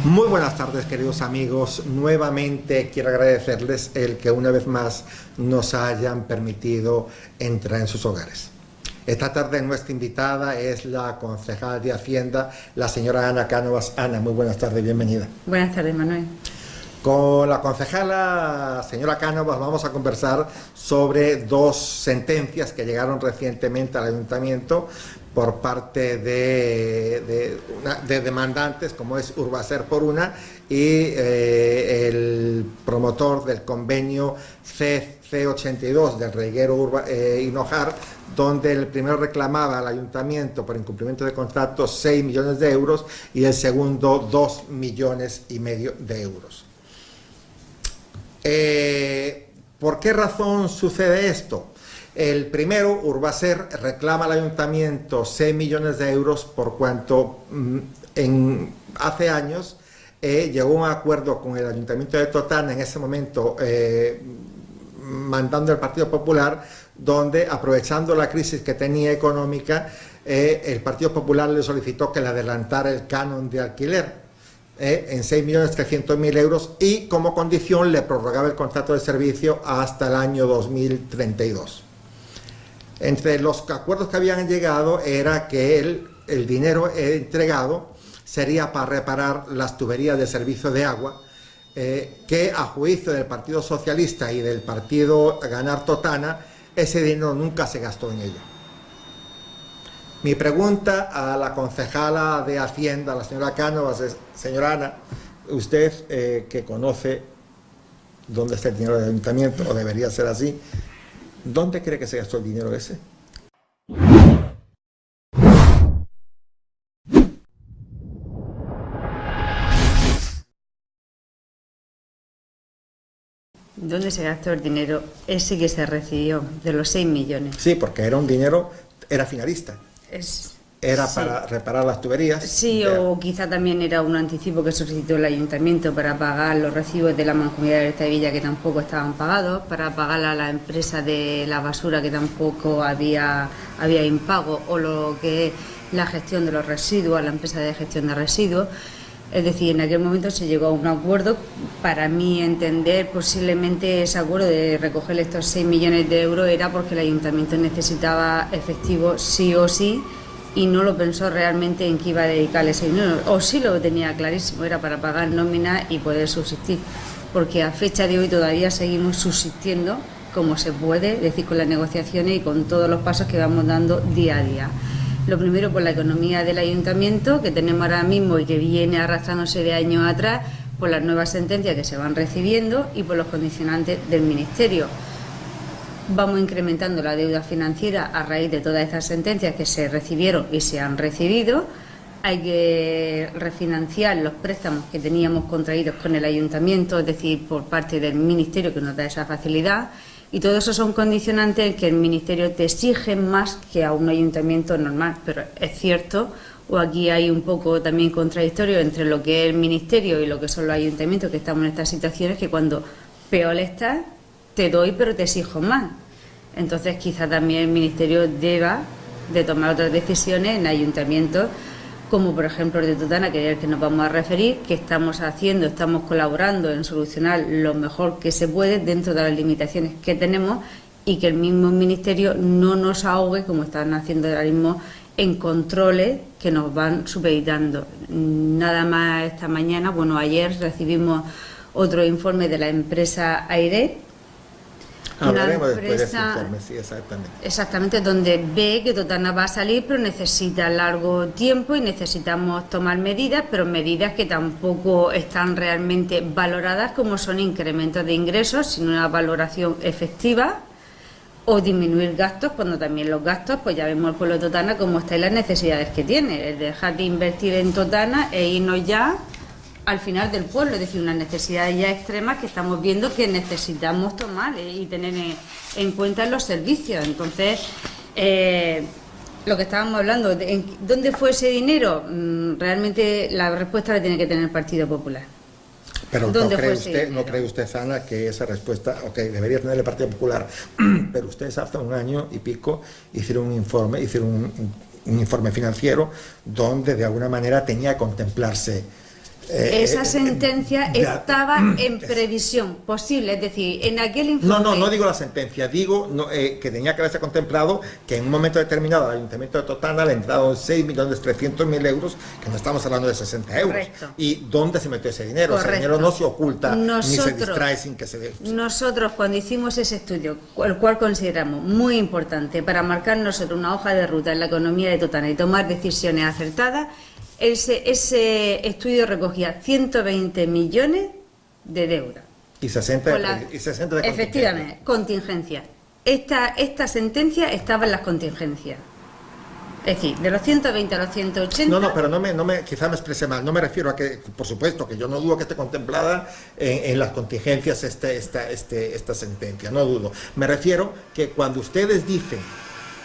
Muy buenas tardes, queridos amigos. Nuevamente quiero agradecerles el que una vez más nos hayan permitido entrar en sus hogares. Esta tarde nuestra invitada es la concejal de Hacienda, la señora Ana Cánovas. Ana, muy buenas tardes, bienvenida. Buenas tardes, Manuel. Con la concejala señora Cánovas vamos a conversar sobre dos sentencias que llegaron recientemente al ayuntamiento por parte de demandantes, como es Urbaser por una y el promotor del convenio C82 del reguero Hinojar, donde el primero reclamaba al ayuntamiento por incumplimiento de contrato 6 millones de euros y el segundo 2,5 millones de euros. ¿Por qué razón sucede esto? El primero, Urbaser, reclama al ayuntamiento 6 millones de euros por cuanto hace años llegó a un acuerdo con el ayuntamiento de Totana, en ese momento mandando el Partido Popular, donde aprovechando la crisis que tenía económica, el Partido Popular le solicitó que le adelantara el canon de alquiler en 6.300.000 euros y como condición le prorrogaba el contrato de servicio hasta el año 2032. Entre los acuerdos que habían llegado era que el dinero entregado sería para reparar las tuberías de servicio de agua, que a juicio del Partido Socialista y del Partido Ganar Totana, ese dinero nunca se gastó en ello. Mi pregunta a la concejala de Hacienda, la señora Cánovas, es: señora Ana, usted que conoce dónde está el dinero del ayuntamiento, o debería ser así, ¿dónde cree que se gastó el dinero ese? ¿Dónde se gastó el dinero ese que se recibió de los 6 millones? Sí, porque era un dinero, era finalista. Era sí, para reparar las tuberías. Sí, o quizá también era un anticipo que solicitó el ayuntamiento para pagar los recibos de la Mancomunidad de Estevilla que tampoco estaban pagados, para pagar a la empresa de la basura que tampoco había impago, o lo que es la gestión de los residuos, a la empresa de gestión de residuos. Es decir, en aquel momento se llegó a un acuerdo. Para mí entender, posiblemente ese acuerdo de recoger estos 6 millones de euros era porque el ayuntamiento necesitaba efectivo sí o sí y no lo pensó realmente en que iba a dedicarle ese dinero. O sí lo tenía clarísimo, era para pagar nómina y poder subsistir. Porque a fecha de hoy todavía seguimos subsistiendo como se puede, es decir, con las negociaciones y con todos los pasos que vamos dando día a día. Lo primero, por la economía del ayuntamiento que tenemos ahora mismo y que viene arrastrándose de años atrás, por las nuevas sentencias que se van recibiendo y por los condicionantes del Ministerio. Vamos incrementando la deuda financiera a raíz de todas estas sentencias que se recibieron y se han recibido. Hay que refinanciar los préstamos que teníamos contraídos con el ayuntamiento, es decir, por parte del Ministerio, que nos da esa facilidad. Y todo eso son condicionantes que el Ministerio te exige más que a un ayuntamiento normal. Pero es cierto, o aquí hay un poco también contradictorio entre lo que es el Ministerio y lo que son los ayuntamientos, que estamos en estas situaciones, que cuando peor estás, te doy pero te exijo más. Entonces quizá también el Ministerio deba de tomar otras decisiones en ayuntamientos, como por ejemplo el de Totana, que es el que nos vamos a referir, que estamos colaborando en solucionar lo mejor que se puede dentro de las limitaciones que tenemos, y que el mismo Ministerio no nos ahogue, como están haciendo ahora mismo, en controles que nos van supeditando. Nada más esta mañana, bueno, ayer recibimos otro informe de la empresa Aire. Hablaremos después de ese informe, sí, exactamente. Exactamente, donde ve que Totana va a salir, pero necesita largo tiempo y necesitamos tomar medidas, pero medidas que tampoco están realmente valoradas, como son incrementos de ingresos, sin una valoración efectiva, o disminuir gastos, cuando también los gastos, pues ya vemos el pueblo de Totana cómo está y las necesidades que tiene. Es dejar de invertir en Totana e irnos ya al final del pueblo, es decir, unas necesidades ya extremas que estamos viendo que necesitamos tomar y tener en cuenta en los servicios. Entonces, lo que estábamos hablando, ¿dónde fue ese dinero? Realmente la respuesta la tiene que tener el Partido Popular. Pero ¿no cree usted, Ana, que esa respuesta, debería tener el Partido Popular? Pero ustedes hace un año y pico hicieron un informe financiero donde de alguna manera tenía que contemplarse Esa sentencia estaba en previsión posible, es decir, en aquel informe... No digo la sentencia, digo que tenía que haberse contemplado que en un momento determinado al Ayuntamiento de Totana le entraron 6.300.000 euros, que no estamos hablando de 60 euros. Correcto. ¿Y dónde se metió ese dinero? Correcto. Ese dinero no se oculta ni se Nosotros- distrae sin que se dé. Nosotros, cuando hicimos ese estudio, el cual consideramos muy importante para marcar nosotros una hoja de ruta en la economía de Totana y tomar decisiones acertadas, ese estudio recogía 120 millones de deuda. Y 60 Con la- de contingencia. Efectivamente, contingencia. Esta sentencia estaba en las contingencias. Es decir, de los 120 a los 180... No, pero quizá me expresé mal. No me refiero a que, por supuesto, que yo no dudo que esté contemplada en las contingencias esta sentencia, no dudo. Me refiero que cuando ustedes dicen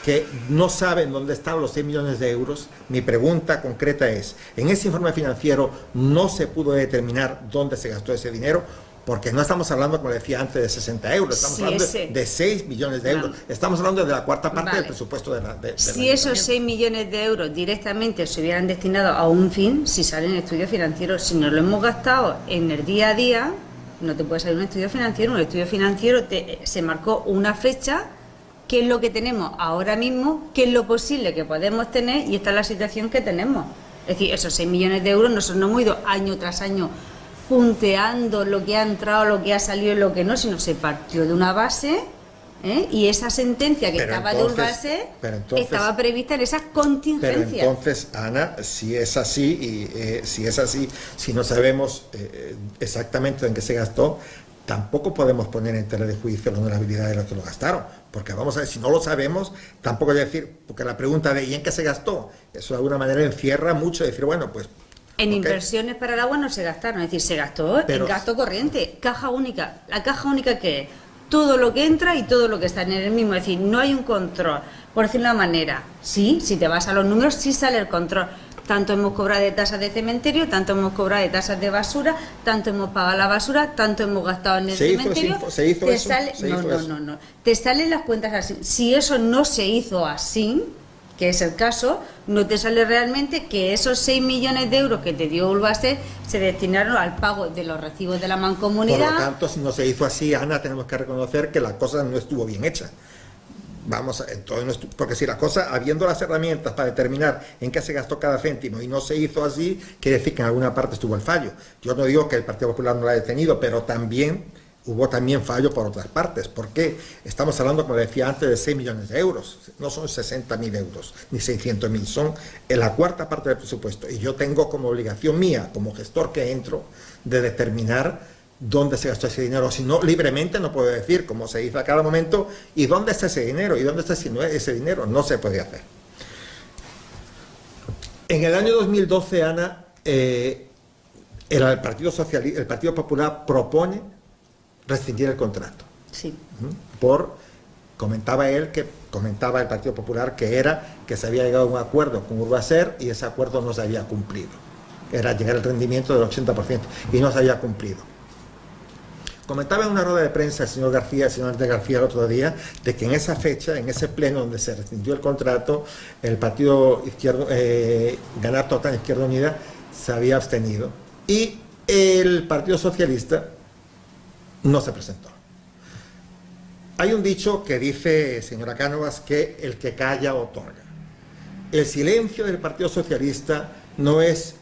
que no saben dónde están los 6 millones de euros, mi pregunta concreta es, en ese informe financiero no se pudo determinar dónde se gastó ese dinero, porque no estamos hablando, como decía antes, de 60 euros, estamos Sí, hablando ese. de 6 millones de euros, estamos hablando de la cuarta parte Vale. del presupuesto de la Si esos 6 millones de euros directamente se hubieran destinado a un fin, si sale en el estudio financiero, si nos lo hemos gastado en el día a día, no te puede salir un estudio financiero. Un estudio financiero se marcó una fecha, qué es lo que tenemos ahora mismo, qué es lo posible que podemos tener, y esta es la situación que tenemos. Es decir, esos 6 millones de euros nosotros no hemos ido año tras año punteando lo que ha entrado, lo que ha salido y lo que no, sino se partió de una base, y esa sentencia que Pero estaba entonces- de base pero entonces- estaba prevista en esas Pero contingencias. entonces, Ana, si es así, si no sabemos exactamente en qué se gastó, tampoco podemos poner en tela de juicio la honorabilidad de los que lo gastaron, porque vamos a ver, si no lo sabemos, tampoco hay que decir, porque la pregunta de ¿y en qué se gastó? Eso de alguna manera encierra mucho, decir, bueno, pues... En ok. inversiones para el agua no se gastaron, es decir, se gastó Pero- en gasto corriente, caja única. La caja única, ¿qué es? Todo lo que entra y todo lo que está en el mismo, es decir, no hay un control. Por decirlo de una manera, sí, si te vas a los números, sí sale el control. Tanto hemos cobrado de tasas de cementerio, tanto hemos cobrado de tasas de basura, tanto hemos pagado la basura, tanto hemos gastado en el ¿Se hizo cementerio. se hizo Te eso? sale- ¿Se no, hizo no, eso? no. Te salen las cuentas así. Si eso no se hizo así, que es el caso, no te sale realmente que esos 6 millones de euros que te dio Urbaser se destinaron al pago de los recibos de la Por mancomunidad. lo tanto, si no se hizo así, Ana, tenemos que reconocer que la cosa no estuvo bien hecha. Entonces, porque si la cosa, habiendo las herramientas para determinar en qué se gastó cada céntimo y no se hizo así, quiere decir que en alguna parte estuvo el fallo. Yo no digo que el Partido Popular no lo haya detenido, pero hubo también fallo por otras partes. ¿Por qué? Estamos hablando, como decía antes, de 6 millones de euros. No son 60.000 euros, ni 600.000, son en la cuarta parte del presupuesto. Y yo tengo como obligación mía, como gestor que entro, de determinar dónde se gastó ese dinero. Si no, libremente no puedo decir, como se dice a cada momento, ¿y dónde está ese dinero? ¿Y dónde está ese dinero? No se puede hacer. En el año 2012, Ana, el Partido Popular propone rescindir el contrato. Sí. Comentaba el Partido Popular que se había llegado a un acuerdo con Urbaser y ese acuerdo no se había cumplido. Era llegar al rendimiento del 80% y no se había cumplido. Comentaba en una rueda de prensa el señor Andrés García el otro día, de que en esa fecha, en ese pleno donde se rescindió el contrato, el partido Ganar Total Izquierda Unida se había abstenido y el Partido Socialista no se presentó. Hay un dicho que dice, señora Cánovas, que el que calla otorga. El silencio del Partido Socialista no es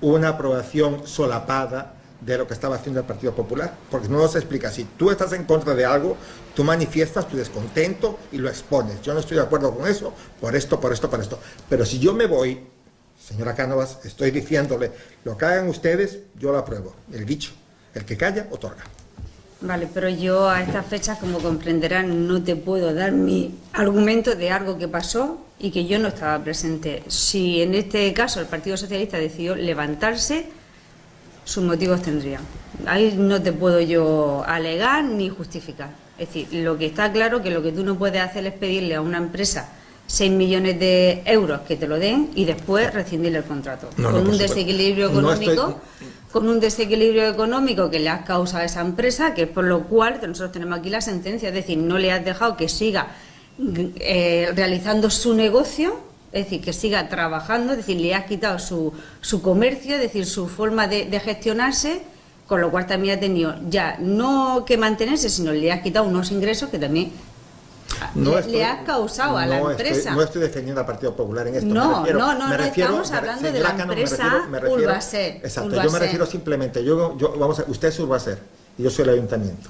una aprobación solapada de lo que estaba haciendo el Partido Popular, porque no se explica. Si tú estás en contra de algo, tú manifiestas tu descontento y lo expones. Yo no estoy de acuerdo con eso, por esto. Pero si yo me voy, señora Cánovas, estoy diciéndole, lo que hagan ustedes, yo lo apruebo. El dicho, el que calla, otorga. Vale, pero yo a estas fechas, como comprenderán, no te puedo dar mi argumento de algo que pasó y que yo no estaba presente. Si en este caso el Partido Socialista decidió levantarse, sus motivos tendrían. Ahí no te puedo yo alegar ni justificar. Es decir, lo que está claro que lo que tú no puedes hacer es pedirle a una empresa 6 millones de euros que te lo den y después rescindir el contrato. Con un desequilibrio económico. Con un desequilibrio económico que le has causado a esa empresa, que es por lo cual nosotros tenemos aquí la sentencia, es decir, no le has dejado que siga realizando su negocio es decir, que siga trabajando, es decir, le has quitado su comercio, es decir, su forma de gestionarse, con lo cual también ha tenido ya no que mantenerse, sino le has quitado unos ingresos que también le has causado a la empresa. No estoy defendiendo al Partido Popular en esto. No, estamos hablando de la empresa Urbaser. Exacto, yo me refiero simplemente, vamos a, usted es Urbaser y yo soy el ayuntamiento.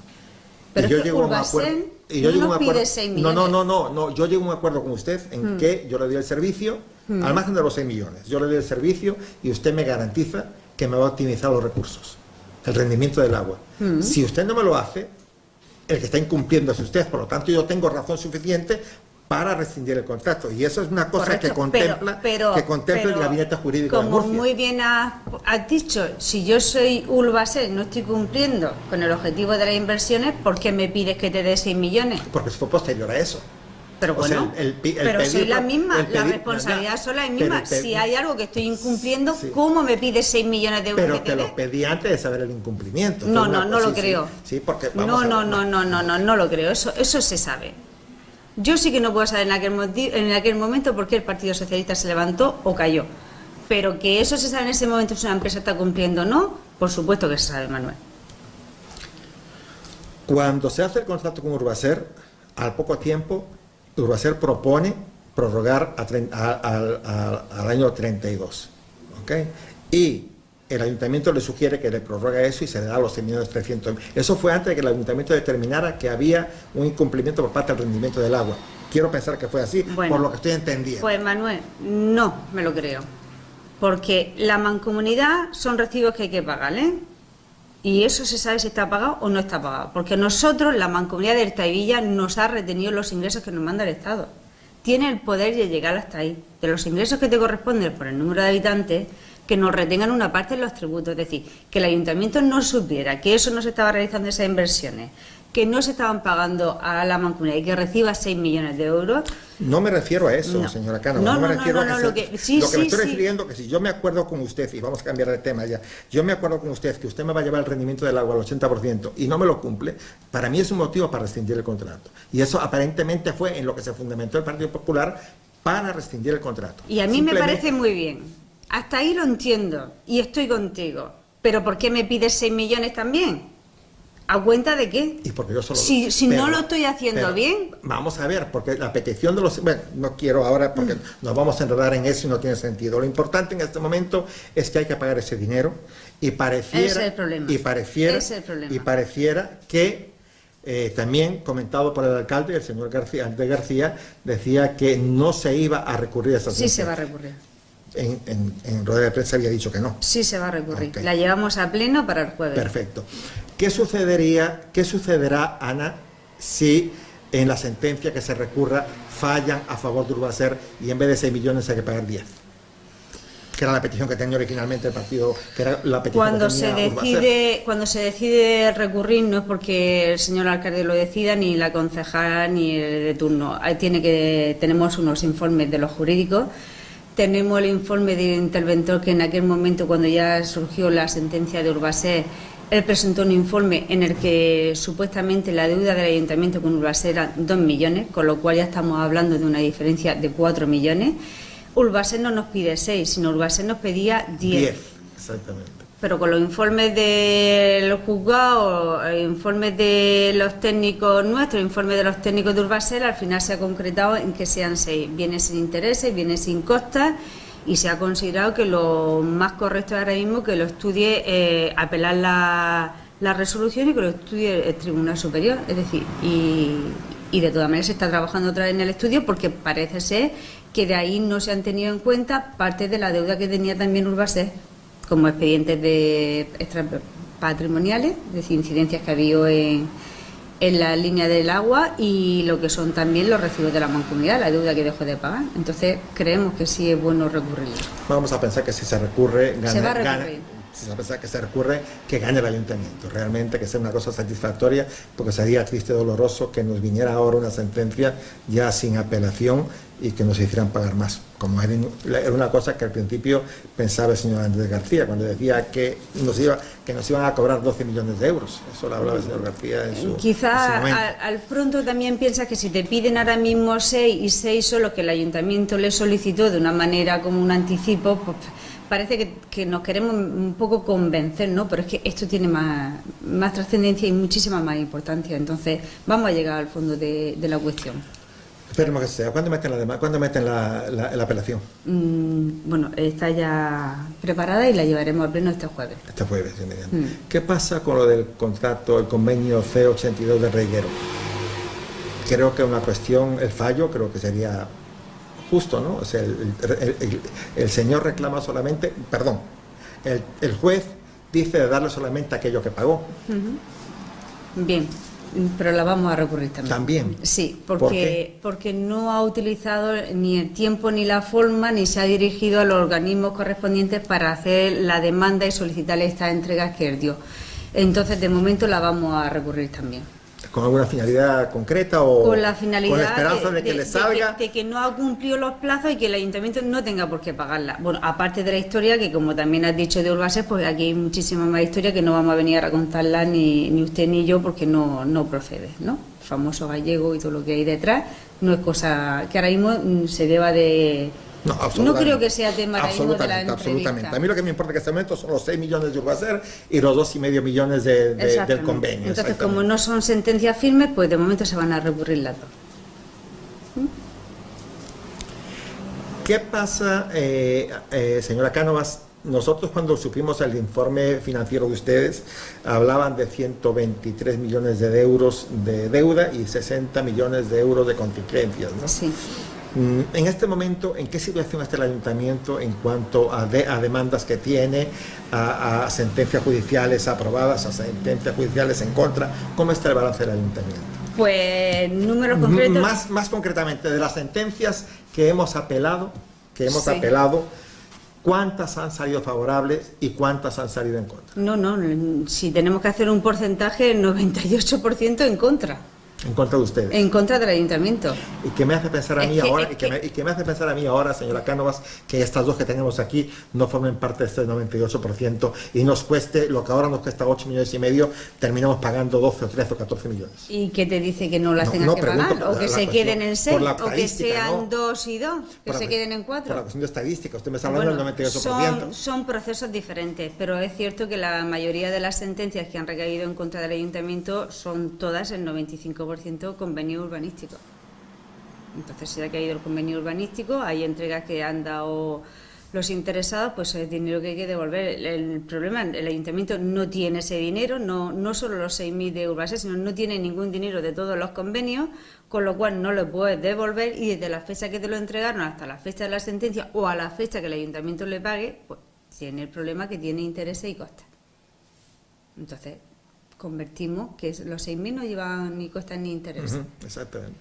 Pero y yo es que llego a un acuerdo. No nos pide 6 millones. No, yo llego a un acuerdo con usted en que yo le doy el servicio, al margen de los 6 millones, yo le doy el servicio y usted me garantiza que me va a optimizar los recursos, el rendimiento del agua. Si usted no me lo hace, el que está incumpliendo es usted, por lo tanto yo tengo razón suficiente para rescindir el contrato, y eso es una cosa correcto, que contempla el gabinete jurídico de Murcia. Como muy bien has dicho, si yo soy Urbaser, no estoy cumpliendo con el objetivo de las inversiones, ¿por qué me pides que te dé 6 millones? Porque eso fue posterior a eso. Pero bueno, pero soy la misma, la responsabilidad son las mismas. Si hay algo que estoy incumpliendo, sí. ¿Cómo me pides 6 millones de euros? Pero te lo pedí antes de saber el incumplimiento. No lo creo. Sí, porque no lo creo, eso se sabe. Yo sí que no puedo saber en aquel momento por qué el Partido Socialista se levantó o cayó. Pero que eso se sabe en ese momento si una empresa está cumpliendo o no, por supuesto que se sabe, Manuel. Cuando se hace el contrato con Urbaser, al poco tiempo, Urbaser propone prorrogar al año 32. ¿Okay? Y el ayuntamiento le sugiere que le prorrogue eso y se le da los 6.300.000. Eso fue antes de que el ayuntamiento determinara que había un incumplimiento por parte del rendimiento del agua. Quiero pensar que fue así, por lo que estoy entendiendo. Pues Manuel, no me lo creo. Porque la mancomunidad son recibos que hay que pagar, ¿eh? Y eso se sabe si está pagado o no está pagado. Porque nosotros, la mancomunidad de Ertaivilla, nos ha retenido los ingresos que nos manda el Estado. Tiene el poder de llegar hasta ahí. De los ingresos que te corresponden por el número de habitantes, que nos retengan una parte de los tributos, es decir, que el ayuntamiento no supiera que eso no se estaba realizando, esas inversiones, que no se estaban pagando a la mancomunidad y que reciba 6 millones de euros. No me refiero a eso, señora Cano. No me refiero a eso. Lo que me estoy refiriendo que si yo me acuerdo con usted, y vamos a cambiar de tema ya, yo me acuerdo con usted que usted me va a llevar el rendimiento del agua al 80% y no me lo cumple, para mí es un motivo para rescindir el contrato. Y eso aparentemente fue en lo que se fundamentó el Partido Popular para rescindir el contrato. Y a mí me parece muy bien. Hasta ahí lo entiendo y estoy contigo. ¿Pero por qué me pides 6 millones también? ¿A cuenta de qué? Y porque yo solo si no lo estoy haciendo bien. Vamos a ver, porque la petición de los... Bueno, no quiero ahora porque nos vamos a enredar en eso y no tiene sentido. Lo importante en este momento es que hay que pagar ese dinero y pareciera... Ese es el problema. Y pareciera que... también comentado por el alcalde, el señor García, decía que no se iba a recurrir a esa sentencia. Sí se va a recurrir. En rueda de prensa había dicho que no. Sí se va a recurrir. Okay. La llevamos a pleno para el jueves. Perfecto. ¿Qué sucederá, Ana, si en la sentencia que se recurra fallan a favor de Urbaser y en vez de 6 millones hay que pagar 10? Que era la petición que tenía originalmente el partido, que era la petición cuando se decide recurrir, no es porque el señor alcalde lo decida, ni la concejala, ni el de turno. Tenemos unos informes de los jurídicos. Tenemos el informe del interventor que en aquel momento, cuando ya surgió la sentencia de Urbaser, él presentó un informe en el que supuestamente la deuda del ayuntamiento con Urbaser era 2 millones, con lo cual ya estamos hablando de una diferencia de 4 millones. Urbaser no nos pide 6, sino Urbaser nos pedía 10. 10, exactamente. Pero con los informes del juzgado, informes de los técnicos nuestros, informes de los técnicos de Urbaser, al final se ha concretado en que sean 6. Viene sin intereses, viene sin costas y se ha considerado que lo más correcto ahora mismo que lo estudie, apelar la resolución y que lo estudie el Tribunal Superior. Es decir, y de todas maneras se está trabajando otra vez en el estudio porque parece ser que de ahí no se han tenido en cuenta parte de la deuda que tenía también Urbaser, como expedientes de extrapatrimoniales, es decir, incidencias que ha habido en la línea del agua y lo que son también los recibos de la mancomunidad, la deuda que dejó de pagar. Entonces creemos que sí es bueno recurrir. Vamos a pensar que si se recurre, se va a recurrir. Si se piensa que se recurre, que gane el ayuntamiento, realmente que sea una cosa satisfactoria, porque sería triste y doloroso que nos viniera ahora una sentencia ya sin apelación y que nos hicieran pagar más, como era una cosa que al principio pensaba el señor Andrés García cuando decía que nos iban a cobrar 12 millones de euros. Eso lo hablaba el señor García en su Quizá momento. al pronto también piensa que si te piden ahora mismo 6 y 6 solo que el ayuntamiento le solicitó de una manera como un anticipo, pues parece que nos queremos un poco convencer, ¿no? Pero es que esto tiene más trascendencia y muchísima más importancia. Entonces vamos a llegar al fondo de la cuestión. Esperemos que sea. ¿Cuándo meten la apelación? Bueno, está ya preparada y la llevaremos al pleno este jueves. Este jueves, ¿Qué pasa con lo del contrato, el convenio C82 de Reguero? Creo que una cuestión, el fallo, creo que sería justo, ¿no? O sea, el señor reclama solamente, perdón, el juez dice de darle solamente aquello que pagó. Bien, pero la vamos a recurrir también. ¿También? Sí, porque no ha utilizado ni el tiempo ni la forma, ni se ha dirigido a los organismos correspondientes para hacer la demanda y solicitarle estas entregas que él dio. Entonces, de momento la vamos a recurrir también. ¿Con alguna finalidad concreta o con la finalidad con la esperanza de que le salga? De que no ha cumplido los plazos y que el ayuntamiento no tenga por qué pagarla. Bueno, aparte de la historia, que como también has dicho de Urbaser, pues aquí hay muchísima más historia que no vamos a venir a contarla ni usted ni yo porque no procede, ¿no? El famoso gallego y todo lo que hay detrás no es cosa que ahora mismo se deba de... No creo que sea tema ahora mismo de la entrevista. Absolutamente. A mí lo que me importa en este momento son los 6 millones de Urbaser y los 2,5 millones del convenio. Entonces, como no son sentencias firmes, pues de momento se van a recurrir las dos. ¿Qué pasa, señora Cánovas? Nosotros cuando supimos el informe financiero de ustedes, hablaban de 123 millones de euros de deuda y 60 millones de euros de contingencias, ¿no? Sí. En este momento, ¿en qué situación está el ayuntamiento en cuanto a demandas que tiene, a sentencias judiciales aprobadas, a sentencias judiciales en contra? ¿Cómo está el balance del ayuntamiento? Pues números concretos... Más concretamente, de las sentencias que hemos apelado, ¿cuántas han salido favorables y cuántas han salido en contra? No, si tenemos que hacer un porcentaje, 98% en contra. En contra de ustedes. En contra del ayuntamiento. Y que me hace pensar a mí ahora, que me hace pensar a mí ahora, señora Cánovas, que estas dos que tenemos aquí no formen parte de este 98% y nos cueste, lo que ahora nos cuesta 8 millones y medio, terminamos pagando 12 o 13 o 14 millones. ¿Y qué te dice que no las tengas que pagar? ¿O que se queden en 6? ¿O que sean 2 y 2? ¿Que se queden en 4? Por la cuestión de estadística, usted me está hablando del 98%. Son procesos diferentes, pero es cierto que la mayoría de las sentencias que han recaído en contra del ayuntamiento son todas el 95% convenio urbanístico. Entonces, si ha caído el convenio urbanístico, hay entregas que han dado los interesados, pues es dinero que hay que devolver. El problema, el ayuntamiento no tiene ese dinero, no solo los 6.000 de Urbaser, sino no tiene ningún dinero de todos los convenios, con lo cual no lo puedes devolver y desde la fecha que te lo entregaron hasta la fecha de la sentencia o a la fecha que el ayuntamiento le pague, pues tiene el problema que tiene intereses y costes. Entonces, convertimos que los 6.000 no llevan ni costas ni intereses. Exactamente.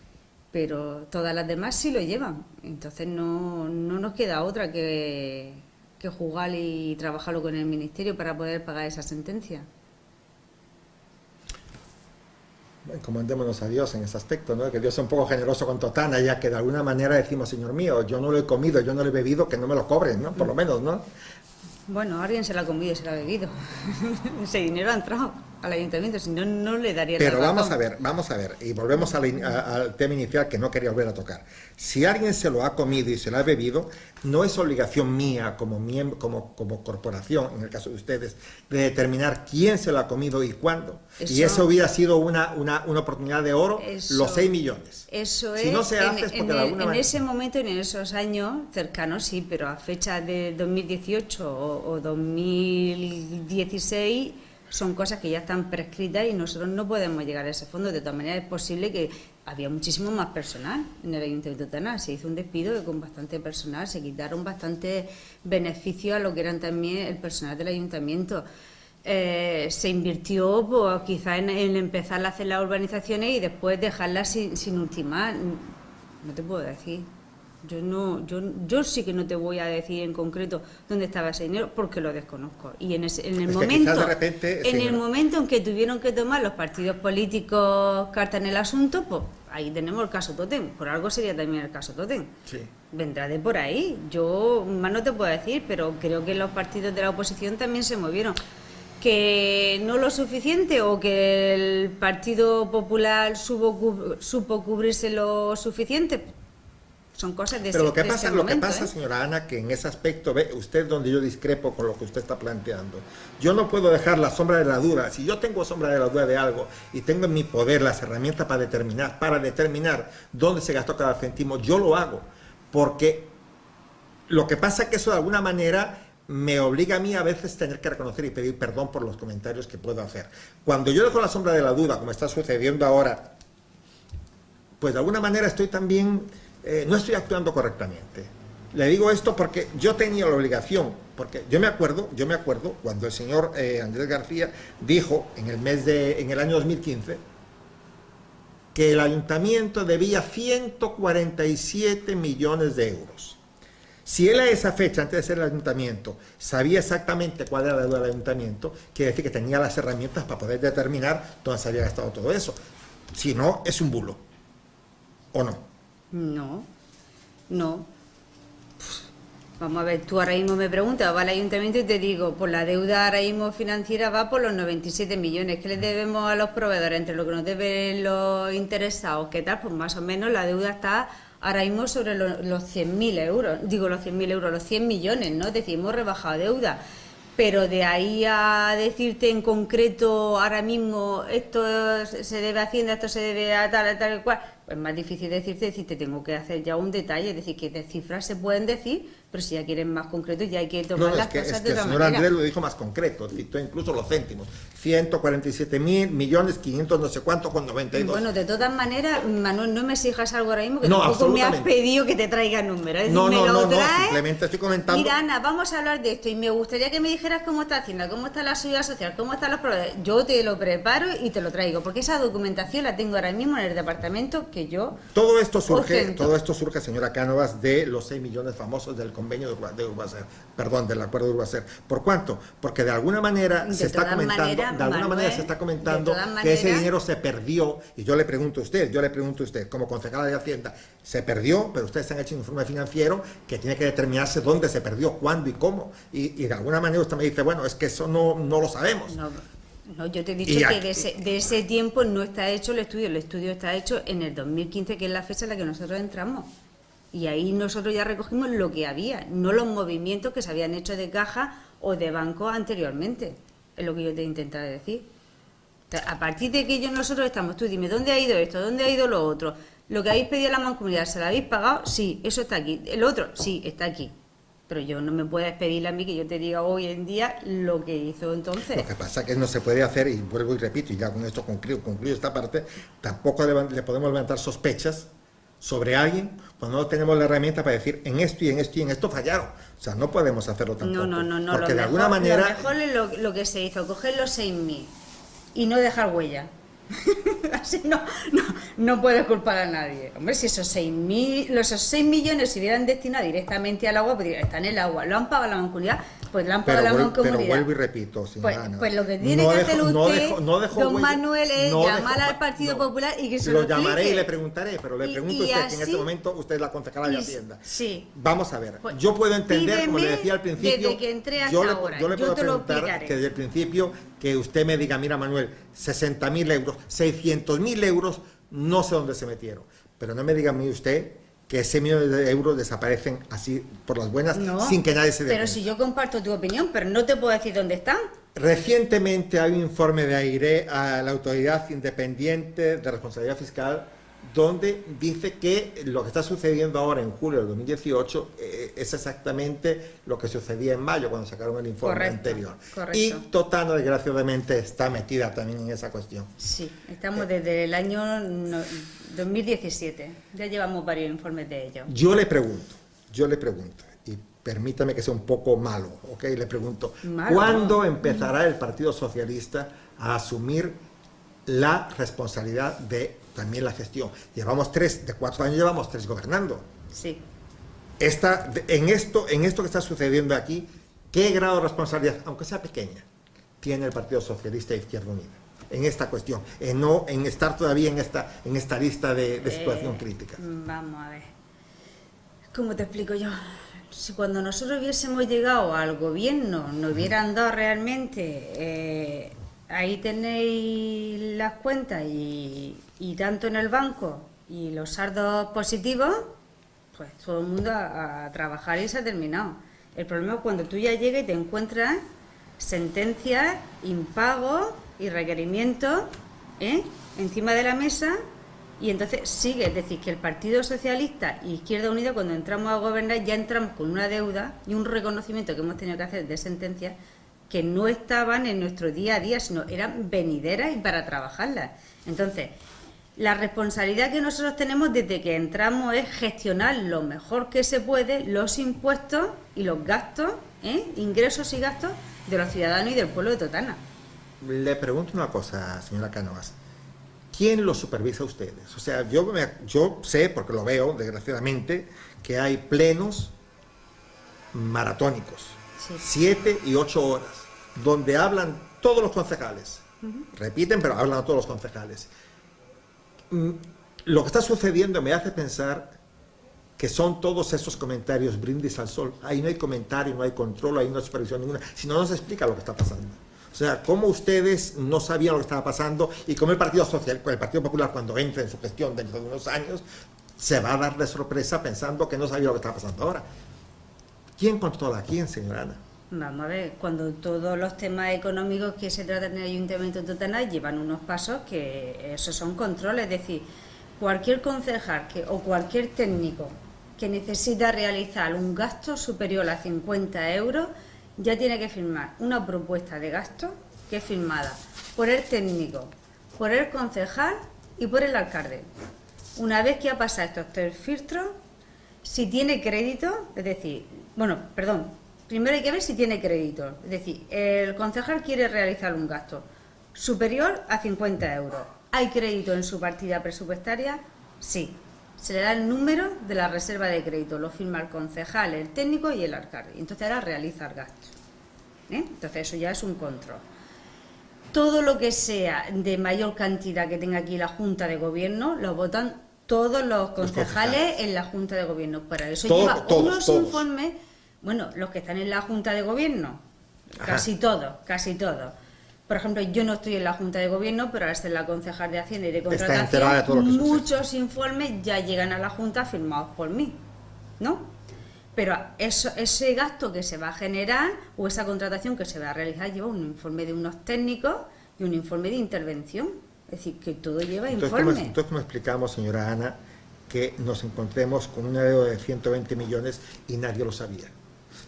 Pero todas las demás sí lo llevan. Entonces no nos queda otra que jugar y trabajarlo con el Ministerio para poder pagar esa sentencia. Encomendémonos a Dios en ese aspecto, ¿no? Que Dios sea un poco generoso con Totana, ya que de alguna manera decimos, Señor mío, yo no lo he comido, yo no lo he bebido, que no me lo cobren, ¿no? Por lo menos, ¿no? Bueno, alguien se lo ha comido y se lo ha bebido. Ese dinero ha entrado al ayuntamiento, si no, no le daría la razón. Pero vamos a ver, y volvemos al tema inicial que no quería volver a tocar. Si alguien se lo ha comido y se lo ha bebido, no es obligación mía como corporación, en el caso de ustedes, de determinar quién se lo ha comido y cuándo. Y eso hubiera sido una oportunidad de oro, los 6 millones. Eso si es, no se hace, es porque de alguna manera... En ese momento, en esos años cercanos, sí, pero a fecha de 2018 o 2016... son cosas que ya están prescritas y nosotros no podemos llegar a ese fondo. De todas maneras, es posible que había muchísimo más personal en el Ayuntamiento de Totana. Se hizo un despido y con bastante personal se quitaron bastantes beneficios a lo que eran también el personal del Ayuntamiento. Se invirtió pues, quizás en empezar a hacer las urbanizaciones y después dejarlas sin ultimar. No te puedo decir. Yo sí que no te voy a decir en concreto dónde estaba ese dinero porque lo desconozco. Y en el momento en que tuvieron que tomar los partidos políticos carta en el asunto, pues ahí tenemos el caso Totem, por algo sería también el caso Totem. Sí. Vendrá de por ahí, yo más no te puedo decir, pero creo que los partidos de la oposición también se movieron. Que no lo suficiente o que el Partido Popular supo cubrirse lo suficiente, son cosas de Pero ese, lo que pasa, señora Ana, que en ese aspecto, ve usted donde yo discrepo con lo que usted está planteando. Yo no puedo dejar la sombra de la duda. Si yo tengo sombra de la duda de algo y tengo en mi poder las herramientas para determinar dónde se gastó cada céntimo, yo lo hago. Porque lo que pasa es que eso de alguna manera me obliga a mí a veces tener que reconocer y pedir perdón por los comentarios que puedo hacer. Cuando yo dejo la sombra de la duda, como está sucediendo ahora, pues de alguna manera estoy también, no estoy actuando correctamente. Le digo esto porque yo tenía la obligación, porque yo me acuerdo cuando el señor Andrés García dijo en el año 2015 que el ayuntamiento debía 147 millones de euros. Si él a esa fecha, antes de ser el ayuntamiento, sabía exactamente cuál era la deuda del ayuntamiento, quiere decir que tenía las herramientas para poder determinar dónde se había gastado todo eso. Si no, es un bulo. ¿O no? No. Vamos a ver, tú ahora mismo me preguntas, va al ayuntamiento y te digo, pues la deuda ahora mismo financiera va por los 97 millones. ¿Qué le debemos a los proveedores? Entre lo que nos deben los interesados, ¿qué tal? Pues más o menos la deuda está ahora mismo sobre los 100.000 euros. Digo los 100.000 euros, los 100 millones, ¿no? Es decir, hemos rebajado deuda. Pero de ahí a decirte en concreto, ahora mismo esto se debe a Hacienda, esto se debe a tal y cual, pues es más difícil decirte, tengo que hacer ya un detalle, es decir, que de cifras se pueden decir, pero si ya quieren más concreto ya hay que tomar las cosas de otra manera. El señor Andrés lo dijo más concreto, citó incluso los céntimos, 147.000 millones, 500 no sé cuánto con 92. Bueno, de todas maneras, Manuel, no me exijas algo ahora mismo, que no, tampoco me has pedido que te traiga números. Es decir, no, simplemente estoy comentando. Mira, Ana, vamos a hablar de esto y me gustaría que me dijeras cómo está Hacienda, cómo está la Seguridad Social, cómo están los proveedores. Yo te lo preparo y te lo traigo, porque esa documentación la tengo ahora mismo en el departamento que yo Todo esto surge, señora Cánovas, de los 6 millones famosos del convenio de Urbacer, perdón, del acuerdo de Urbacer. ¿Por cuánto? Porque de alguna manera se está comentando que ese dinero se perdió, y yo le pregunto a usted, como concejala de Hacienda, se perdió, pero ustedes han hecho un informe financiero que tiene que determinarse dónde se perdió, cuándo y cómo, y de alguna manera usted me dice, bueno, es que eso no lo sabemos. No, yo te he dicho que de ese tiempo no está hecho el estudio está hecho en el 2015, que es la fecha en la que nosotros entramos. Y ahí nosotros ya recogimos lo que había, no los movimientos que se habían hecho de caja o de banco anteriormente. Es lo que yo te he intentado decir. A partir de que nosotros estamos, tú dime, ¿dónde ha ido esto? ¿Dónde ha ido lo otro? ¿Lo que habéis pedido a la Mancomunidad, se lo habéis pagado? Sí, eso está aquí. ¿El otro? Sí, está aquí. Pero yo no me puedes pedirle a mí que yo te diga hoy en día lo que hizo entonces. Lo que pasa es que no se puede hacer, y vuelvo y repito, y ya con esto concluyo esta parte, tampoco le podemos levantar sospechas sobre alguien cuando no tenemos la herramienta para decir en esto y en esto y en esto fallaron. O sea, no podemos hacerlo tampoco. No. Porque de alguna manera... Lo mejor es lo que se hizo, coger los 6.000 y no dejar huella. Así no puedes culpar a nadie. Hombre, si esos 6 millones se hubieran destinado directamente al agua, pues están en el agua. ¿Lo han pagado la Mancomunidad? Pues lo han pagado la Mancomunidad. Pero vuelvo y repito, señora Ana. Pues lo que tiene que hacer usted, don Manuel, es llamar al Partido Popular y que se lo explique. Llamaré y le preguntaré, pero le pregunto a usted, que en este momento usted es la concejala de Hacienda. Sí. Vamos a ver, yo puedo entender, como le decía al principio, desde que entré hasta ahora, yo le puedo preguntar que desde el principio, que usted me diga, mira Manuel, 60.000 euros, 600.000 euros, no sé dónde se metieron. Pero no me diga a mí usted que ese millón de euros desaparecen así por las buenas, sin que nadie se dé cuenta. Pero si yo comparto tu opinión, pero no te puedo decir dónde están. Recientemente hay un informe de AIRE, a la Autoridad Independiente de Responsabilidad Fiscal, donde dice que lo que está sucediendo ahora en julio del 2018 es exactamente lo que sucedía en mayo cuando sacaron el informe anterior. Correcto. Y Totana, desgraciadamente, está metida también en esa cuestión. Sí, estamos desde el año 2017, ya llevamos varios informes de ello. Yo le pregunto, y permítame que sea un poco malo, ¿ok? Le pregunto, ¿cuándo empezará el Partido Socialista a asumir la responsabilidad de también la gestión? De 4 años llevamos 3 gobernando. Sí. En esto que está sucediendo aquí, ¿qué grado de responsabilidad, aunque sea pequeña, tiene el Partido Socialista e Izquierda Unida? en esta cuestión, no en estar todavía en esta lista de situación crítica. Vamos a ver, ¿cómo te explico yo? Si cuando nosotros hubiésemos llegado al gobierno, nos hubieran dado realmente, ahí tenéis las cuentas y tanto en el banco y los saldos positivos, pues todo el mundo a trabajar y se ha terminado. El problema es cuando tú ya llegas y te encuentras sentencias, impagos y requerimientos encima de la mesa, y entonces sigue. Es decir, que el Partido Socialista y Izquierda Unida, cuando entramos a gobernar, ya entramos con una deuda y un reconocimiento que hemos tenido que hacer de sentencias que no estaban en nuestro día a día, sino eran venideras y para trabajarlas. Entonces, la responsabilidad que nosotros tenemos desde que entramos es gestionar lo mejor que se puede los impuestos y los gastos, ingresos y gastos de los ciudadanos y del pueblo de Totana. Le pregunto una cosa, señora Cánovas. ¿Quién los supervisa a ustedes? O sea, yo sé, porque lo veo, desgraciadamente, que hay plenos maratónicos, Sí. 7 y 8 horas, donde hablan todos los concejales. Repiten, pero hablan a todos los concejales. Lo que está sucediendo me hace pensar que son todos esos comentarios brindis al sol. Ahí no hay comentario, no hay control, ahí no hay supervisión ninguna, sino no se explica lo que está pasando. O sea, cómo ustedes no sabían lo que estaba pasando y cómo el Partido Popular, cuando entre en su gestión dentro de unos años, se va a dar de sorpresa pensando que no sabía lo que estaba pasando ahora. ¿Quién controla a quién, señora Ana? Vamos a ver, cuando todos los temas económicos que se tratan en el Ayuntamiento de Totana llevan unos pasos que esos son controles. Es decir, cualquier concejal o cualquier técnico que necesita realizar un gasto superior a 50 euros ya tiene que firmar una propuesta de gasto que es firmada por el técnico, por el concejal y por el alcalde. Una vez que ha pasado estos 3 filtros, si tiene crédito, es decir, primero hay que ver si tiene crédito. Es decir, el concejal quiere realizar un gasto superior a 50 euros. ¿Hay crédito en su partida presupuestaria? Sí. Se le da el número de la reserva de crédito, lo firma el concejal, el técnico y el alcalde. Entonces ahora realiza el gasto. Entonces eso ya es un control. Todo lo que sea de mayor cantidad que tenga aquí la Junta de Gobierno, lo votan todos los concejales en la Junta de Gobierno. Para eso lleva unos informes, bueno, los que están en la Junta de Gobierno, casi todos. Por ejemplo, yo no estoy en la Junta de Gobierno, pero al ser la concejal de Hacienda y de Contratación, muchos informes ya llegan a la Junta firmados por mí, ¿no? Pero ese gasto que se va a generar o esa contratación que se va a realizar lleva un informe de unos técnicos y un informe de intervención. Es decir, que todo lleva informe. Entonces, ¿cómo explicamos, señora Ana, que nos encontremos con una deuda de 120 millones y nadie lo sabía?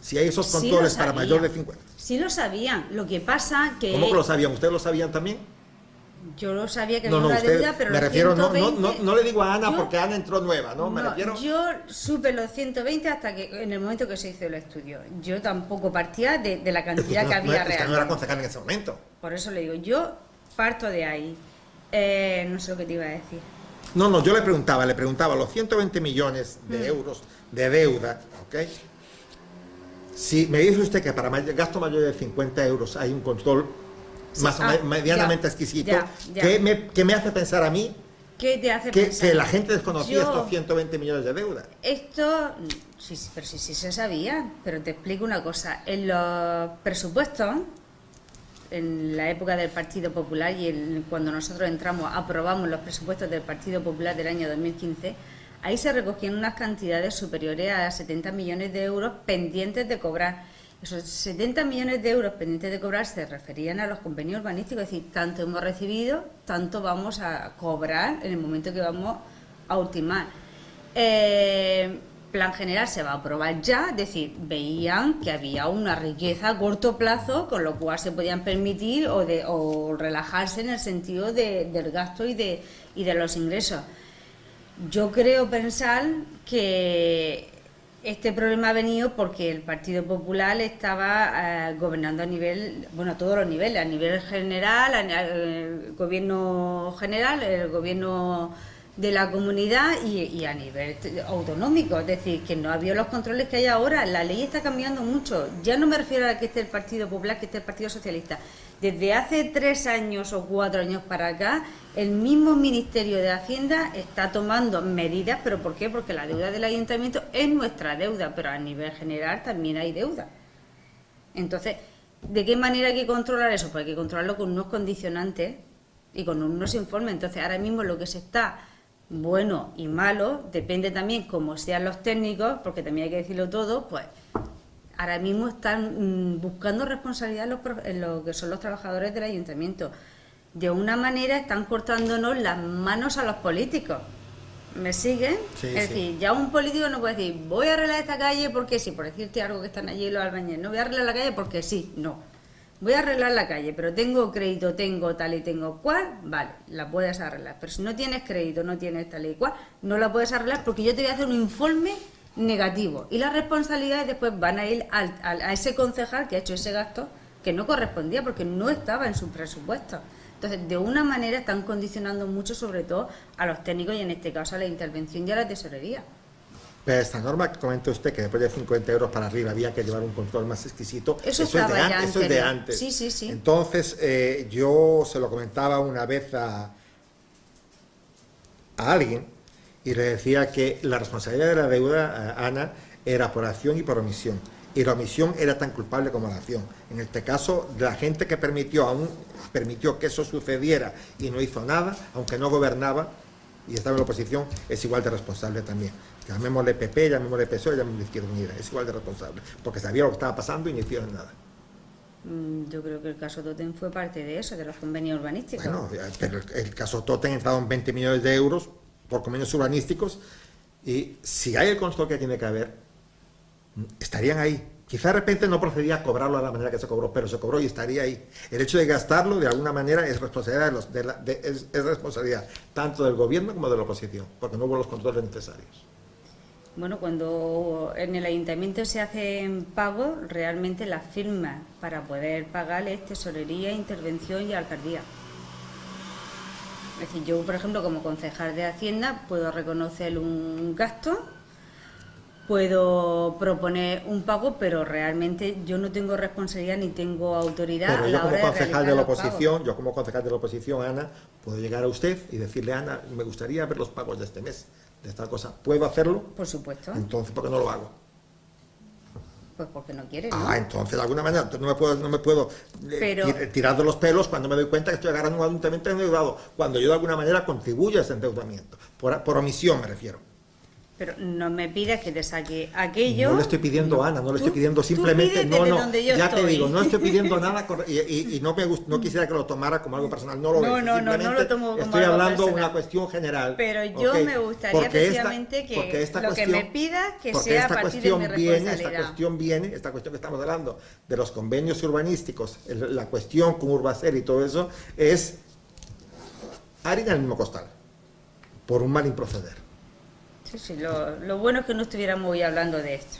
Si hay esos controles para mayor de 50... Sí lo sabían, lo que pasa que... ¿Cómo que lo sabían? ¿Ustedes lo sabían también? Yo lo sabía que había una deuda, pero me refiero, 120, no le digo a Ana porque Ana entró nueva, ¿no? Me refiero... Yo supe los 120 hasta que en el momento que se hizo el estudio. Yo tampoco partía de la cantidad que había real. No era concejal en ese momento. Por eso le digo, yo parto de ahí. No sé lo que te iba a decir. No, yo le preguntaba los 120 millones de euros de deuda, ¿ok? Si me dice usted que para gasto mayor de 50 euros hay un control medianamente exquisito, ya. ¿Qué me hace pensar a mí? ¿Qué te hace pensar? Que la gente desconocía estos 120 millones de deuda. Esto, sí se sabía, pero te explico una cosa. En los presupuestos, en la época del Partido Popular y cuando nosotros aprobamos los presupuestos del Partido Popular del año 2015, ahí se recogían unas cantidades superiores a 70 millones de euros pendientes de cobrar. Esos 70 millones de euros pendientes de cobrar se referían a los convenios urbanísticos, es decir, tanto hemos recibido, tanto vamos a cobrar en el momento que vamos a ultimar. Plan general se va a aprobar ya, es decir, veían que había una riqueza a corto plazo, con lo cual se podían permitir o relajarse en el sentido del gasto y de los ingresos. Yo creo pensar que este problema ha venido porque el Partido Popular estaba gobernando a todos los niveles, a nivel general, el gobierno general, el gobierno de la comunidad y a nivel autonómico, es decir, que no había los controles que hay ahora. La ley está cambiando mucho, ya no me refiero a que esté el Partido Popular, que esté el Partido Socialista. Desde hace 3 años o 4 años para acá, el mismo Ministerio de Hacienda está tomando medidas, ¿pero por qué? Porque la deuda del ayuntamiento es nuestra deuda, pero a nivel general también hay deuda. Entonces, ¿de qué manera hay que controlar eso? Pues hay que controlarlo con unos condicionantes y con unos informes. Entonces, ahora mismo lo que se está bueno y malo, depende también cómo sean los técnicos, porque también hay que decirlo todo, pues ahora mismo están buscando responsabilidad en lo que son los trabajadores del ayuntamiento. De una manera están cortándonos las manos a los políticos. ¿Me siguen? Sí, es decir, ya un político no puede decir, voy a arreglar esta calle porque sí, por decirte algo que están allí los albañiles, no voy a arreglar la calle porque sí, no. Voy a arreglar la calle, pero tengo crédito, tengo tal y tengo cual, vale, la puedes arreglar. Pero si no tienes crédito, no tienes tal y cual, no la puedes arreglar porque yo te voy a hacer un informe negativo. Y las responsabilidades después van a ir a ese concejal que ha hecho ese gasto que no correspondía porque no estaba en su presupuesto. Entonces, de una manera están condicionando mucho, sobre todo, a los técnicos y en este caso a la intervención y a la tesorería. Pero esta norma que comenta usted, que después de 50 euros para arriba había que llevar un control más exquisito, eso es de antes. Sí, sí, sí. Entonces, yo se lo comentaba una vez a alguien y le decía que la responsabilidad de la deuda, Ana, era por acción y por omisión. Y la omisión era tan culpable como la acción. En este caso, la gente que permitió que eso sucediera y no hizo nada, aunque no gobernaba y estaba en la oposición, es igual de responsable también. Llamémosle PP, llamémosle PSOE, llamémosle Izquierda Unida, es igual de responsable, porque sabía lo que estaba pasando y no hicieron nada. Yo creo que el caso Totem fue parte de eso, de los convenios urbanísticos. Bueno, pero el caso Totem ha entrado en 20 millones de euros por convenios urbanísticos y si hay el control que tiene que haber, estarían ahí. Quizá de repente no procedía a cobrarlo de la manera que se cobró, pero se cobró y estaría ahí. El hecho de gastarlo, de alguna manera, es responsabilidad, es responsabilidad tanto del gobierno como de la oposición, porque no hubo los controles necesarios. Bueno, cuando en el ayuntamiento se hacen pagos, realmente las firmas para poder pagar es tesorería, intervención y alcaldía. Es decir, yo, por ejemplo, como concejal de Hacienda, puedo reconocer un gasto, puedo proponer un pago, pero realmente yo no tengo responsabilidad ni tengo autoridad pero a yo la como hora concejal de de la realizar los oposición, pagos. yo como concejal de la oposición, Ana, puedo llegar a usted y decirle, Ana, me gustaría ver los pagos de este mes, de esta cosa. ¿Puedo hacerlo? Por supuesto. Entonces, ¿por qué no lo hago? Pues porque no quiere, ¿no? Entonces de alguna manera no me puedo tirar de los pelos cuando me doy cuenta que estoy agarrando un ayuntamiento endeudado, cuando yo de alguna manera contribuyo a ese endeudamiento, por omisión me refiero. Pero no me pidas que te saque aquello. No le estoy pidiendo, Ana, no le estoy pidiendo simplemente, ya te digo, no estoy pidiendo nada y no quisiera que lo tomara como algo personal, no lo veo. No lo tomo como estoy algo hablando de personal. una cuestión general. Pero yo me gustaría efectivamente que lo que me pidas que sea a partir de mi responsabilidad. Esta cuestión que estamos hablando de los convenios urbanísticos, la cuestión con Urbaser y todo eso, es harina en el mismo costal, por un mal improceder. Sí, lo bueno es que no estuviéramos hoy hablando de esto.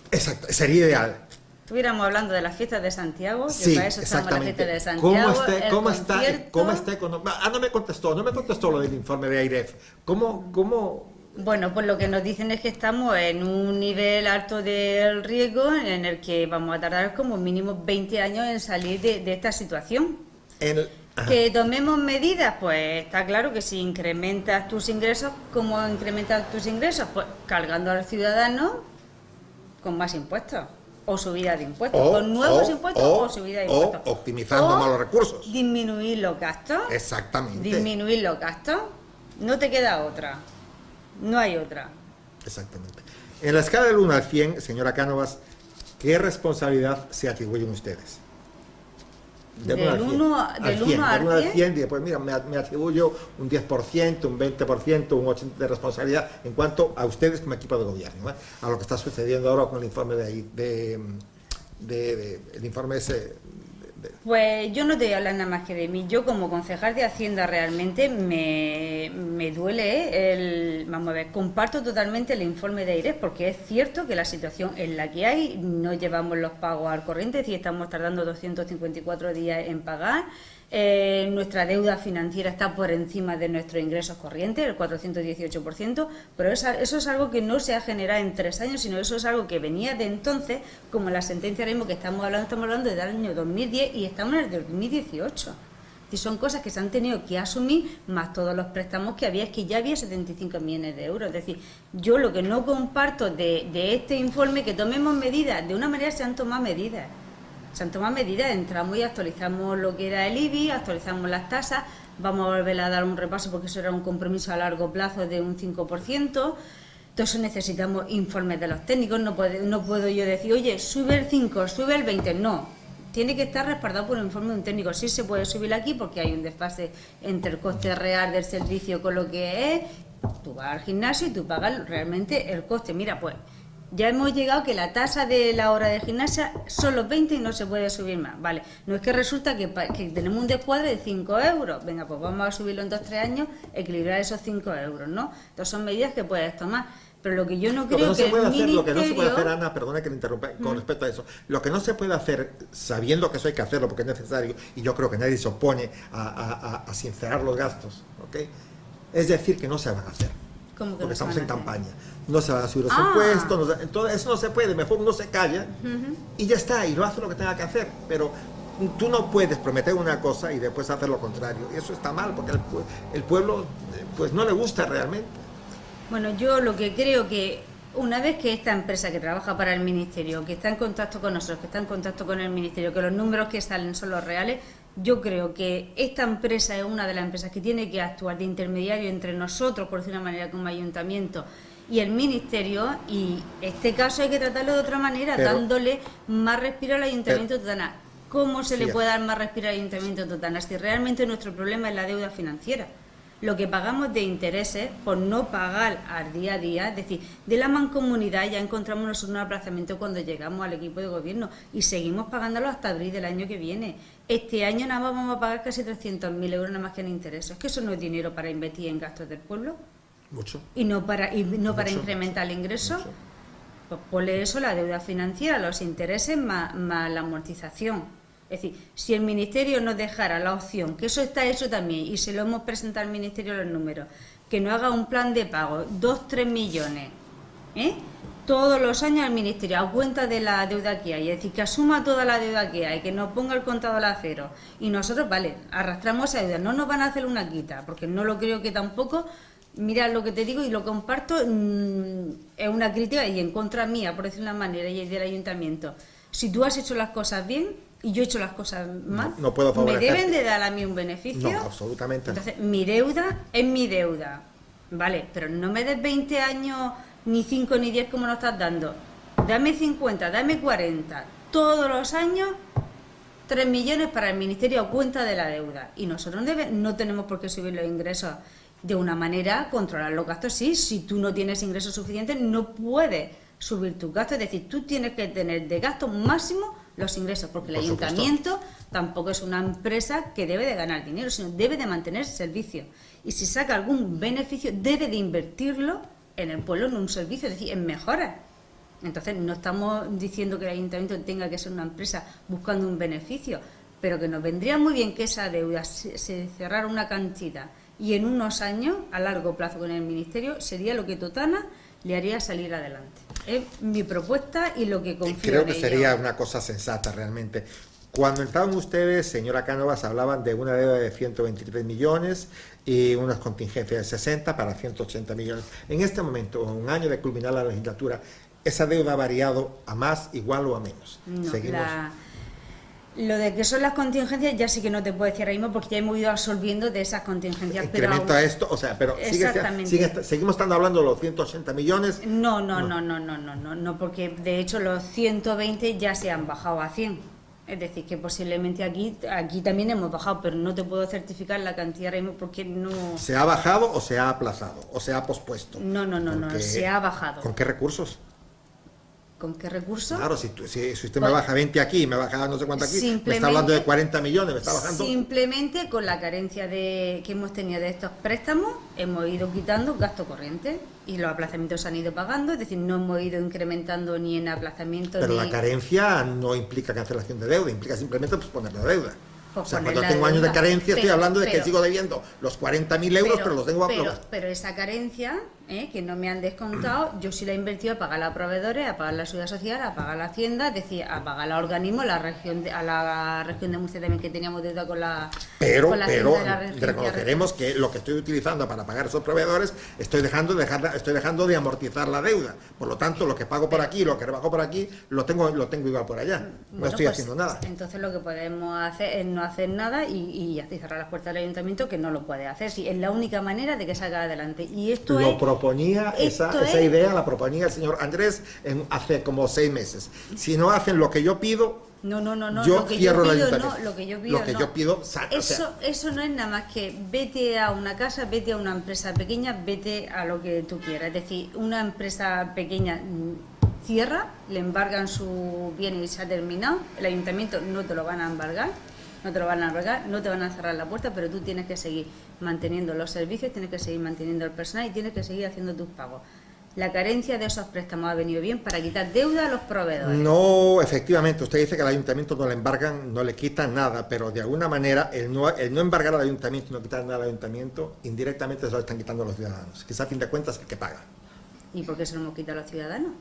Exacto, sería ideal. Estuviéramos hablando de las fiestas de Santiago, que Sí, para eso estamos en las fiestas de Santiago. ¿Cómo está? No me contestó lo del informe de AIREF. ¿Cómo? Bueno, pues lo que nos dicen es que estamos en un nivel alto del riesgo en el que vamos a tardar como mínimo 20 años en salir de esta situación. Que tomemos medidas, pues está claro que si incrementas tus ingresos, ¿cómo incrementas tus ingresos? Pues cargando al ciudadano con más impuestos, o subida de impuestos, con nuevos impuestos o subida de impuestos. O optimizando malos recursos. Disminuir los gastos. Exactamente. Disminuir los gastos. No te queda otra. No hay otra. Exactamente. En la escala del 1 al 100, señora Cánovas, ¿qué responsabilidad se atribuyen ustedes? Del 1 al 100, y después, mira, me atribuyo un 10%, un 20%, un 80% de responsabilidad en cuanto a ustedes como equipo de gobierno, a lo que está sucediendo ahora con el informe el informe ese. Pues yo no te voy a hablar nada más que de mí. Yo como concejal de Hacienda realmente me duele vamos a ver, comparto totalmente el informe de AIREF, porque es cierto que la situación en la que hay, no llevamos los pagos al corriente, es decir, estamos tardando 254 días en pagar, Nuestra deuda financiera está por encima de nuestros ingresos corrientes, el 418%, pero eso es algo que no se ha generado en 3 años, sino eso es algo que venía de entonces, como la sentencia ahora mismo que estamos hablando del año 2010 y estamos en el 2018. Y son cosas que se han tenido que asumir, más todos los préstamos que había, es que ya había 75 millones de euros. Es decir, yo lo que no comparto de este informe, que tomemos medidas, de una manera se han tomado medidas. Entramos y actualizamos lo que era el IBI, actualizamos las tasas, vamos a volver a dar un repaso porque eso era un compromiso a largo plazo de un 5%. Entonces necesitamos informes de los técnicos, no puedo yo decir, oye, sube el 5, sube el 20, no. Tiene que estar respaldado por un informe de un técnico. Sí se puede subir aquí porque hay un desfase entre el coste real del servicio con lo que es. Tú vas al gimnasio y tú pagas realmente el coste. Mira, pues ya hemos llegado que la tasa de la hora de gimnasia son los 20 y no se puede subir más. Vale, no es que resulta que tenemos un descuadre de 5 euros. Venga, pues vamos a subirlo en 2-3 años, equilibrar esos 5 euros, ¿no? Entonces son medidas que puedes tomar. Pero lo que yo no creo que lo que no se puede hacer, Ana, perdona que le interrumpa, con respecto a eso, lo que no se puede hacer, sabiendo que eso hay que hacerlo porque es necesario, y yo creo que nadie se opone a sincerar los gastos, ¿ok? Es decir, que no se van a hacer, porque estamos en campaña, no se van a subir los impuestos, entonces eso no se puede, mejor uno se calla y ya está, y lo hace lo que tenga que hacer, pero tú no puedes prometer una cosa y después hacer lo contrario, y eso está mal, porque el pueblo pues no le gusta realmente. Bueno, yo lo que creo que una vez que esta empresa que trabaja para el Ministerio, que está en contacto con nosotros, que está en contacto con el Ministerio, que los números que salen son los reales, yo creo que esta empresa es una de las empresas que tiene que actuar de intermediario entre nosotros, por decir una manera, como ayuntamiento, y el Ministerio, y este caso hay que tratarlo de otra manera, dándole más respiro al Ayuntamiento de Totana. ¿Cómo se le puede dar más respiro al Ayuntamiento de Totana si realmente nuestro problema es la deuda financiera? Lo que pagamos de intereses por no pagar al día a día, es decir, de la mancomunidad ya encontramos nosotros un aplazamiento cuando llegamos al equipo de gobierno y seguimos pagándolo hasta abril del año que viene. Este año nada más vamos a pagar casi 300.000 euros nada más que en intereses. ¿Es que eso no es dinero para invertir en gastos del pueblo? Mucho. ¿Y no para incrementar el ingreso? Mucho. Pues ponle eso, la deuda financiera, los intereses más la amortización. Es decir, si el Ministerio nos dejara la opción, que eso está hecho también, y se lo hemos presentado al Ministerio los números, que nos haga un plan de pago, 2-3 millones, todos los años al Ministerio, a cuenta de la deuda que hay, es decir, que asuma toda la deuda que hay, que nos ponga el contador a cero, y nosotros, vale, arrastramos esa deuda, no nos van a hacer una quita, porque no lo creo que tampoco. Mira lo que te digo y lo comparto, es una crítica y en contra mía, por decirlo de una manera, y del ayuntamiento. Si tú has hecho las cosas bien y yo he hecho las cosas mal, no puedo favorecer. ¿Me deben de dar a mí un beneficio? No, absolutamente. Entonces, mi deuda es mi deuda, ¿vale? Pero no me des 20 años, ni 5 ni 10 como nos estás dando. Dame 50, dame 40. Todos los años, 3 millones para el Ministerio a cuenta de la deuda. Y nosotros no tenemos por qué subir los ingresos de una manera, controlar los gastos. Sí, si tú no tienes ingresos suficientes, no puedes subir tus gastos. Es decir, tú tienes que tener de gasto máximo los ingresos, porque el ayuntamiento tampoco es una empresa que debe de ganar dinero, sino debe de mantener servicios. Y si saca algún beneficio, debe de invertirlo en el pueblo, en un servicio, es decir, en mejoras. Entonces, no estamos diciendo que el ayuntamiento tenga que ser una empresa buscando un beneficio, pero que nos vendría muy bien que esa deuda se cerrara una cantidad y en unos años, a largo plazo con el Ministerio, sería lo que Totana le haría salir adelante. Es mi propuesta y lo que confío Creo en que ello. sería una cosa sensata realmente. Cuando entraban ustedes, señora Cánovas, hablaban de una deuda de 123 millones y unas contingencias de 60 para 180 millones. En este momento, un año de culminar la legislatura, ¿esa deuda ha variado a más, igual o a menos? No, Seguimos. Lo de que son las contingencias ya sí que no te puedo decir ahora mismo porque ya hemos ido absolviendo de esas contingencias. Incrementa pero esto, o sea, pero seguimos estando hablando de los 180 millones. No, porque de hecho los 120 ya se han bajado a 100. Es decir, que posiblemente aquí también hemos bajado, pero no te puedo certificar la cantidad ahora mismo porque no... ¿Se ha bajado o se ha aplazado o se ha pospuesto? No, se ha bajado. ¿Con qué recursos? ¿Con qué recursos? Claro, si usted me baja 20 aquí, me baja no sé cuánto aquí, me está hablando de 40 millones, me está bajando... Simplemente con la carencia que hemos tenido de estos préstamos, hemos ido quitando gasto corriente y los aplazamientos se han ido pagando, es decir, no hemos ido incrementando ni en aplazamientos. Pero la carencia no implica cancelación de deuda, implica simplemente posponer la deuda. Pues o sea, poner cuando la tengo años de deuda. carencia, estoy hablando de que Pero- sigo debiendo los 40.000 euros, pero los tengo... pero esa carencia, que no me han descontado, yo sí la he invertido a pagar a proveedores, a pagar la seguridad social, a pagar la hacienda, es decir, a pagar a organismos, a la región de Murcia también, que teníamos deuda con la Pero hacienda de la regencia reconoceremos que lo que estoy utilizando para pagar esos proveedores, estoy dejando de amortizar la deuda. Por lo tanto, lo que pago por aquí, lo que rebajo por aquí, lo tengo igual por allá. No Bueno, estoy pues, haciendo nada. Entonces lo que podemos hacer es no hacer nada y cerrar las puertas del ayuntamiento, que no lo puede hacer. Sí, es la única manera de que salga adelante. Y esto Lo proponía, esa idea la proponía el señor Andrés hace como 6 meses. Si no hacen lo que yo pido, no, yo lo que cierro el pido ayuntamiento. no, lo que yo pido no. Yo pido, Eso no es nada más que vete a una casa, vete a una empresa pequeña, vete a lo que tú quieras. Es decir, una empresa pequeña cierra, le embargan su bien y se ha terminado, el ayuntamiento no te lo van a embargar, no te van a cerrar la puerta, pero tú tienes que seguir manteniendo los servicios, tienes que seguir manteniendo el personal y tienes que seguir haciendo tus pagos. La carencia de esos préstamos ha venido bien para quitar deuda a los proveedores. No, efectivamente, usted dice que al ayuntamiento no le embargan, no le quitan nada, pero de alguna manera el no embargar al ayuntamiento y no quitar nada al ayuntamiento, indirectamente se lo están quitando a los ciudadanos, que es a fin de cuentas el que paga. ¿Y por qué se lo hemos quitado a los ciudadanos?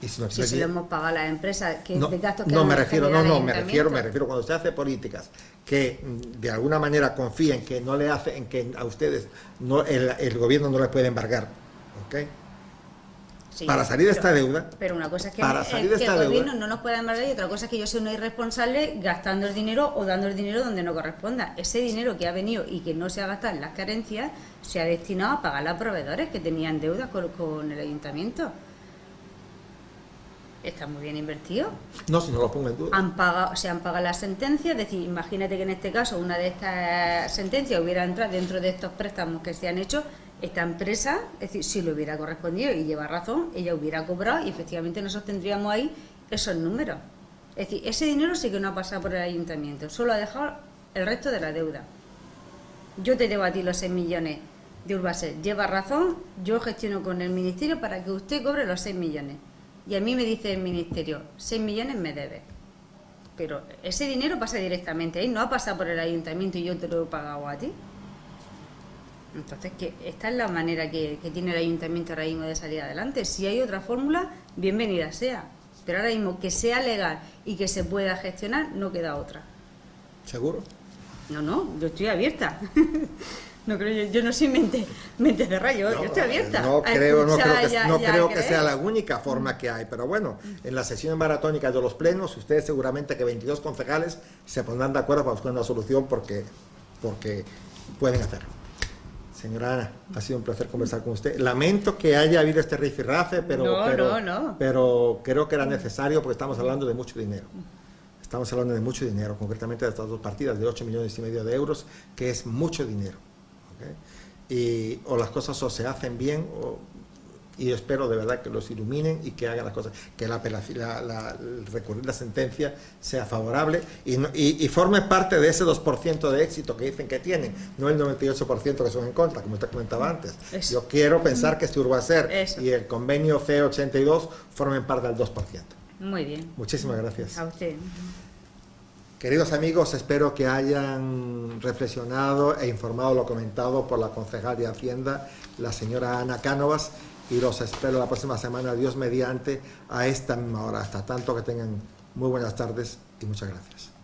Y si no, Si se lo hemos pagado a las empresas, que no, de gastos que no, han generado me refiero cuando se hace políticas que de alguna manera confíen que no le hace, en que a ustedes el gobierno no les puede embargar, ¿ok? Sí, para salir de esta deuda. Pero una cosa es que, el gobierno no nos pueda embargar y otra cosa es que yo sea una irresponsable gastando el dinero o dando el dinero donde no corresponda. Ese dinero que ha venido y que no se ha gastado en las carencias se ha destinado a pagar a proveedores que tenían deudas con el ayuntamiento. Está muy bien invertido. No, si no lo pongo en duda. Se han pagado las sentencias, es decir, imagínate que en este caso una de estas sentencias hubiera entrado dentro de estos préstamos que se han hecho, esta empresa, es decir, si le hubiera correspondido y lleva razón, ella hubiera cobrado y efectivamente nosotros tendríamos ahí esos números. Es decir, ese dinero sí que no ha pasado por el ayuntamiento, solo ha dejado el resto de la deuda. Yo te debo a ti los 6 millones de Urbaser, lleva razón, yo gestiono con el ministerio para que usted cobre los 6 millones. Y a mí me dice el ministerio, 6 millones me debe. Pero ese dinero pasa directamente ahí, no ha pasado por el ayuntamiento y yo te lo he pagado a ti. Entonces, que esta es la manera que tiene el ayuntamiento ahora mismo de salir adelante. Si hay otra fórmula, bienvenida sea. Pero ahora mismo que sea legal y que se pueda gestionar, no queda otra. ¿Seguro? No, yo estoy abierta. No creo, yo no soy mente cerrada, yo estoy abierta. No creo que sea la única forma que hay, pero bueno, en las sesiones maratónicas de los plenos, ustedes seguramente que 22 concejales se pondrán de acuerdo para buscar una solución porque pueden hacerlo. Señora Ana, ha sido un placer conversar con usted. Lamento que haya habido este rifirrafe, pero creo que era necesario porque estamos hablando de mucho dinero. Estamos hablando de mucho dinero, concretamente de estas dos partidas de 8,5 millones de euros, que es mucho dinero. ¿Okay? Y o las cosas o se hacen bien, y espero de verdad que los iluminen y que hagan las cosas, que el recurrir la sentencia sea favorable y forme parte de ese 2% de éxito que dicen que tienen, no el 98% que son en contra, como usted comentaba antes. Eso. Yo quiero pensar que este Urbaser y el convenio C82 formen parte del 2%. Muy bien. Muchísimas gracias. A usted. Queridos amigos, espero que hayan reflexionado e informado lo comentado por la concejal de Hacienda, la señora Ana Cánovas, y los espero la próxima semana, Dios mediante, a esta misma hora. Hasta tanto, que tengan muy buenas tardes y muchas gracias.